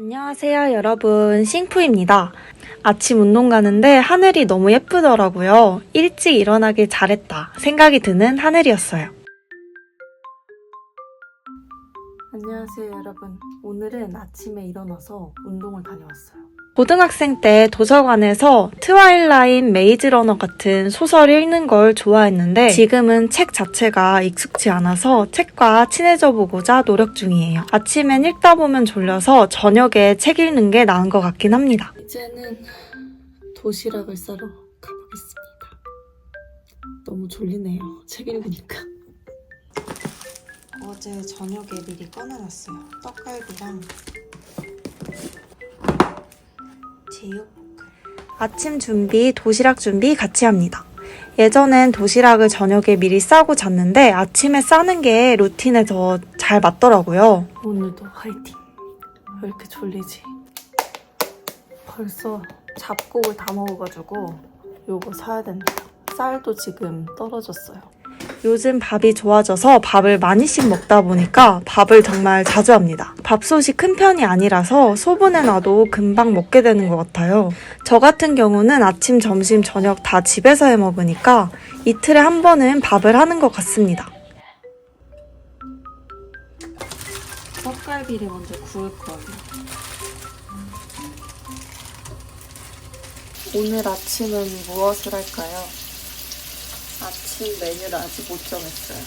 안녕하세요, 여러분. 싱푸입니다. 아침 운동 가는데 하늘이 너무 예쁘더라고요. 일찍 일어나길 잘했다 생각이 드는 하늘이었어요. 안녕하세요, 여러분. 오늘은 아침에 일어나서 운동을 다녀왔어요. 고등학생 때 도서관에서 트와일라잇 메이즈 러너 같은 소설 읽는 걸 좋아했는데 지금은 책 자체가 익숙치 않아서 책과 친해져 보고자 노력 중이에요. 아침엔 읽다 보면 졸려서 저녁에 책 읽는 게 나은 것 같긴 합니다. 이제는 도시락을 싸러 가보겠습니다. 너무 졸리네요. 책 읽으니까. 어제 저녁에 미리 꺼내놨어요. 떡갈비랑 제육볶음. 아침 준비, 도시락 준비 같이 합니다. 예전엔 도시락을 저녁에 미리 싸고 잤는데 아침에 싸는 게 루틴에 더 잘 맞더라고요. 오늘도 화이팅! 왜 이렇게 졸리지? 벌써 잡곡을 다 먹어가지고 요거 사야 된다. 쌀도 지금 떨어졌어요. 요즘 밥이 좋아져서 밥을 많이씩 먹다 보니까 밥을 정말 자주 합니다. 밥솥이 큰 편이 아니라서 소분해놔도 금방 먹게 되는 것 같아요. 저 같은 경우는 아침, 점심, 저녁 다 집에서 해 먹으니까 이틀에 한 번은 밥을 하는 것 같습니다. 떡갈비를 먼저 구울 거예요. 오늘 아침은 무엇을 할까요? 아침 메뉴를 아직 못 정했어요.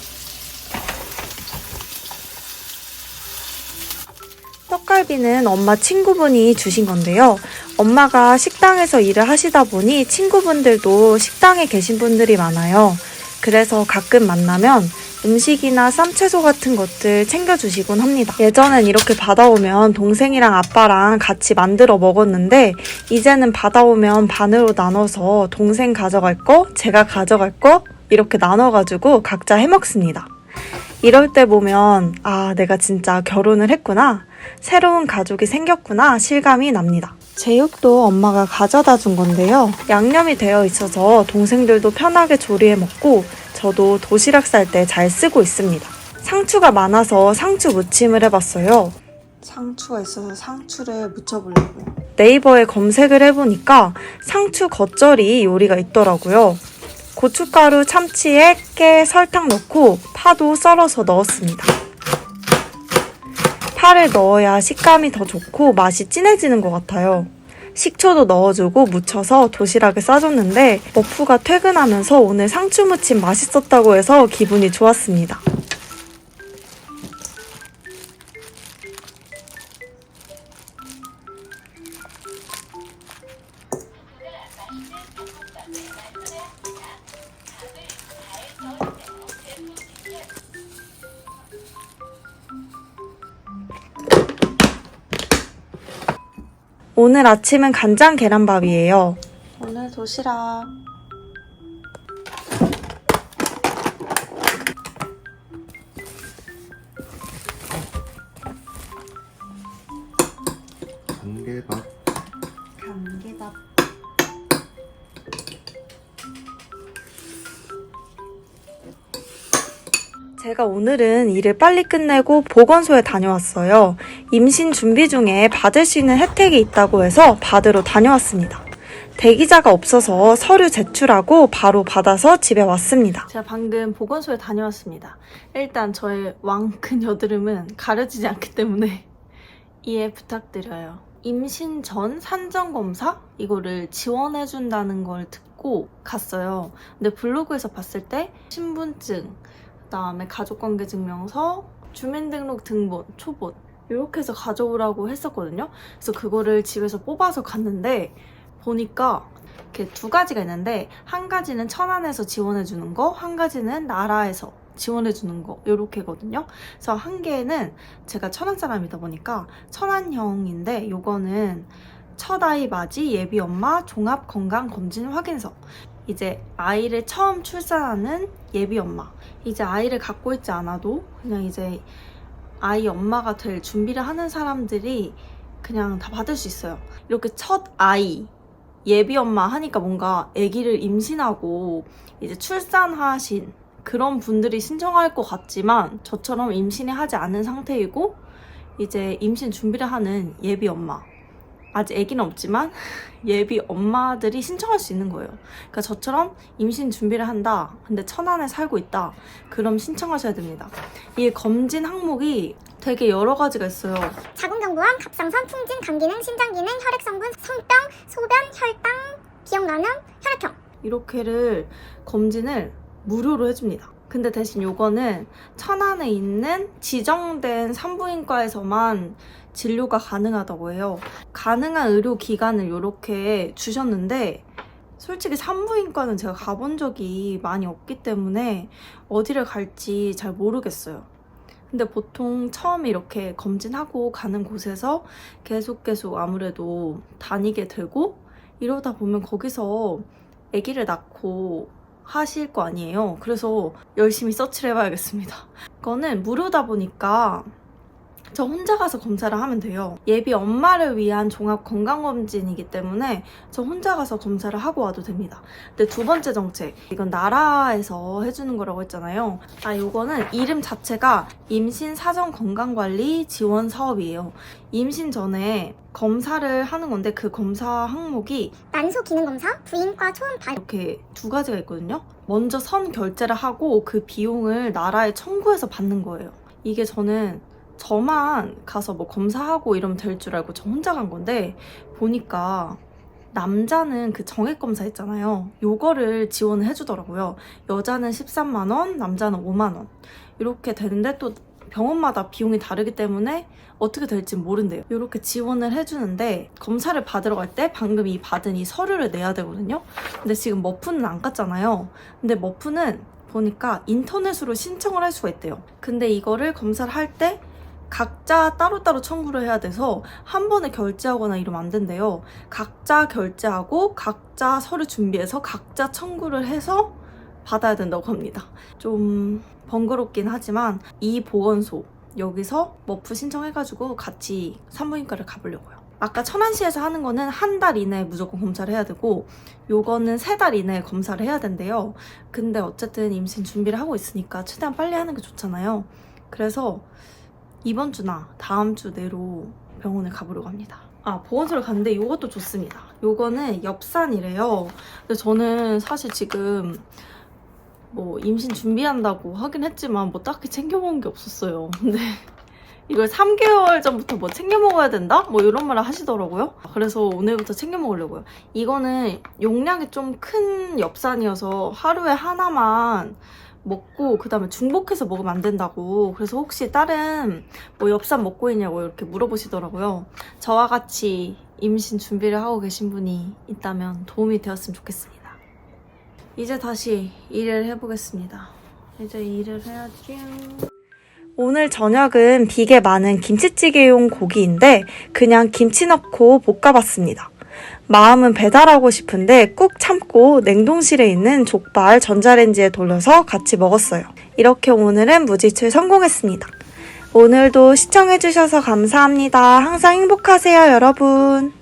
떡갈비는 엄마 친구분이 주신 건데요. 엄마가 식당에서 일을 하시다 보니 친구분들도 식당에 계신 분들이 많아요. 그래서 가끔 만나면 음식이나 쌈채소 같은 것들 챙겨주시곤 합니다. 예전엔 이렇게 받아오면 동생이랑 아빠랑 같이 만들어 먹었는데 이제는 받아오면 반으로 나눠서 동생 가져갈 거, 제가 가져갈 거 이렇게 나눠가지고 각자 해먹습니다. 이럴 때 보면 아, 내가 진짜 결혼을 했구나, 새로운 가족이 생겼구나 실감이 납니다. 제육도 엄마가 가져다 준 건데요. 양념이 되어 있어서 동생들도 편하게 조리해 먹고 저도 도시락 쌀 때 잘 쓰고 있습니다. 상추가 많아서 상추 무침을 해봤어요. 상추가 있어서 상추를 무쳐보려고요. 네이버에 검색을 해보니까 상추 겉절이 요리가 있더라고요. 고춧가루, 참치에 깨, 설탕 넣고 파도 썰어서 넣었습니다. 파를 넣어야 식감이 더 좋고 맛이 진해지는 것 같아요. 식초도 넣어주고 무쳐서 도시락에 싸줬는데 머프가 퇴근하면서 오늘 상추무침 맛있었다고 해서 기분이 좋았습니다. 오늘 아침은 간장 계란밥이에요. 오늘 도시락. 감개밥. 감개밥. 제가 오늘은 일을 빨리 끝내고 보건소에 다녀왔어요. 임신 준비 중에 받을 수 있는 혜택이 있다고 해서 받으러 다녀왔습니다. 대기자가 없어서 서류 제출하고 바로 받아서 집에 왔습니다. 제가 방금 보건소에 다녀왔습니다. 일단 저의 왕큰 여드름은 가려지지 않기 때문에 이해 부탁드려요. 임신 전 산정검사? 이거를 지원해준다는 걸 듣고 갔어요. 근데 블로그에서 봤을 때 신분증, 그다음에 가족관계증명서, 주민등록 등본, 초본 이렇게 해서 가져오라고 했었거든요. 그래서 그거를 집에서 뽑아서 갔는데 보니까 이렇게 두 가지가 있는데 한 가지는 천안에서 지원해주는 거, 한 가지는 나라에서 지원해주는 거 이렇게거든요. 그래서 한 개는 제가 천안 사람이다 보니까 천안형인데 요거는 첫 아이 맞이 예비 엄마 종합 건강 검진 확인서. 이제 아이를 처음 출산하는 예비 엄마, 이제 아이를 갖고 있지 않아도 그냥 이제 아이 엄마가 될 준비를 하는 사람들이 그냥 다 받을 수 있어요. 이렇게 첫 아이 예비 엄마 하니까 뭔가 아기를 임신하고 이제 출산하신 그런 분들이 신청할 것 같지만 저처럼 임신을 하지 않은 상태이고 이제 임신 준비를 하는 예비 엄마, 아직 아기는 없지만 예비 엄마들이 신청할 수 있는 거예요. 그러니까 저처럼 임신 준비를 한다, 근데 천안에 살고 있다, 그럼 신청하셔야 됩니다. 이 검진 항목이 되게 여러 가지가 있어요. 자궁경부암, 갑상선, 풍진, 간기능, 신장기능, 혈액성분, 성병, 소변, 혈당, 기억나눔, 혈액형. 이렇게를 검진을 무료로 해줍니다. 근데 대신 요거는 천안에 있는 지정된 산부인과에서만 진료가 가능하다고 해요. 가능한 의료기관을 이렇게 주셨는데 솔직히 산부인과는 제가 가본 적이 많이 없기 때문에 어디를 갈지 잘 모르겠어요. 근데 보통 처음에 이렇게 검진하고 가는 곳에서 계속 아무래도 다니게 되고 이러다 보면 거기서 아기를 낳고 하실 거 아니에요. 그래서 열심히 서치를 해봐야겠습니다. 이거는 무료다 보니까 저 혼자 가서 검사를 하면 돼요. 예비 엄마를 위한 종합 건강검진이기 때문에 저 혼자 가서 검사를 하고 와도 됩니다. 근데 두 번째 정책, 이건 나라에서 해주는 거라고 했잖아요. 요거는 이름 자체가 임신 사전 건강관리 지원 사업이에요. 임신 전에 검사를 하는 건데 그 검사 항목이 난소 기능 검사, 부인과 초음파 이렇게 두 가지가 있거든요. 먼저 선 결제를 하고 그 비용을 나라에 청구해서 받는 거예요. 이게 저만 가서 뭐 검사하고 이러면 될 줄 알고 저 혼자 간 건데 보니까 남자는 그 정액 검사 있잖아요. 요거를 지원을 해주더라고요. 여자는 13만 원, 남자는 5만 원 이렇게 되는데 또 병원마다 비용이 다르기 때문에 어떻게 될지 모른대요. 이렇게 지원을 해주는데 검사를 받으러 갈 때 방금 받은 이 서류를 내야 되거든요. 근데 지금 머프는 안 갔잖아요. 근데 머프는 보니까 인터넷으로 신청을 할 수가 있대요. 근데 이거를 검사를 할 때 각자 따로따로 청구를 해야 돼서 한 번에 결제하거나 이러면 안 된대요. 각자 결제하고 각자 서류 준비해서 각자 청구를 해서 받아야 된다고 합니다. 좀 번거롭긴 하지만 이 보건소 여기서 머프 신청해가지고 같이 산부인과를 가보려고요. 아까 천안시에서 하는 거는 한 달 이내에 무조건 검사를 해야 되고 요거는 3달 이내에 검사를 해야 된대요. 근데 어쨌든 임신 준비를 하고 있으니까 최대한 빨리 하는 게 좋잖아요. 그래서 이번 주나 다음 주 내로 병원에 가보려고 합니다. 보건소를 갔는데 요것도 좋습니다. 요거는 엽산이래요. 근데 저는 사실 지금 뭐 임신 준비한다고 하긴 했지만 뭐 딱히 챙겨 먹은 게 없었어요. 근데 이걸 3개월 전부터 뭐 챙겨 먹어야 된다? 뭐 이런 말을 하시더라고요. 그래서 오늘부터 챙겨 먹으려고요. 이거는 용량이 좀 큰 엽산이어서 하루에 하나만 먹고 그 다음에 중복해서 먹으면 안 된다고. 그래서 혹시 다른 뭐 엽산 먹고 있냐고 이렇게 물어보시더라고요. 저와 같이 임신 준비를 하고 계신 분이 있다면 도움이 되었으면 좋겠습니다. 이제 다시 일을 해보겠습니다. 이제 일을 해야지. 오늘 저녁은 비계 많은 김치찌개용 고기인데 그냥 김치 넣고 볶아봤습니다. 마음은 배달하고 싶은데 꾹 참고 냉동실에 있는 족발 전자레인지에 돌려서 같이 먹었어요. 이렇게 오늘은 무지출 성공했습니다. 오늘도 시청해주셔서 감사합니다. 항상 행복하세요, 여러분.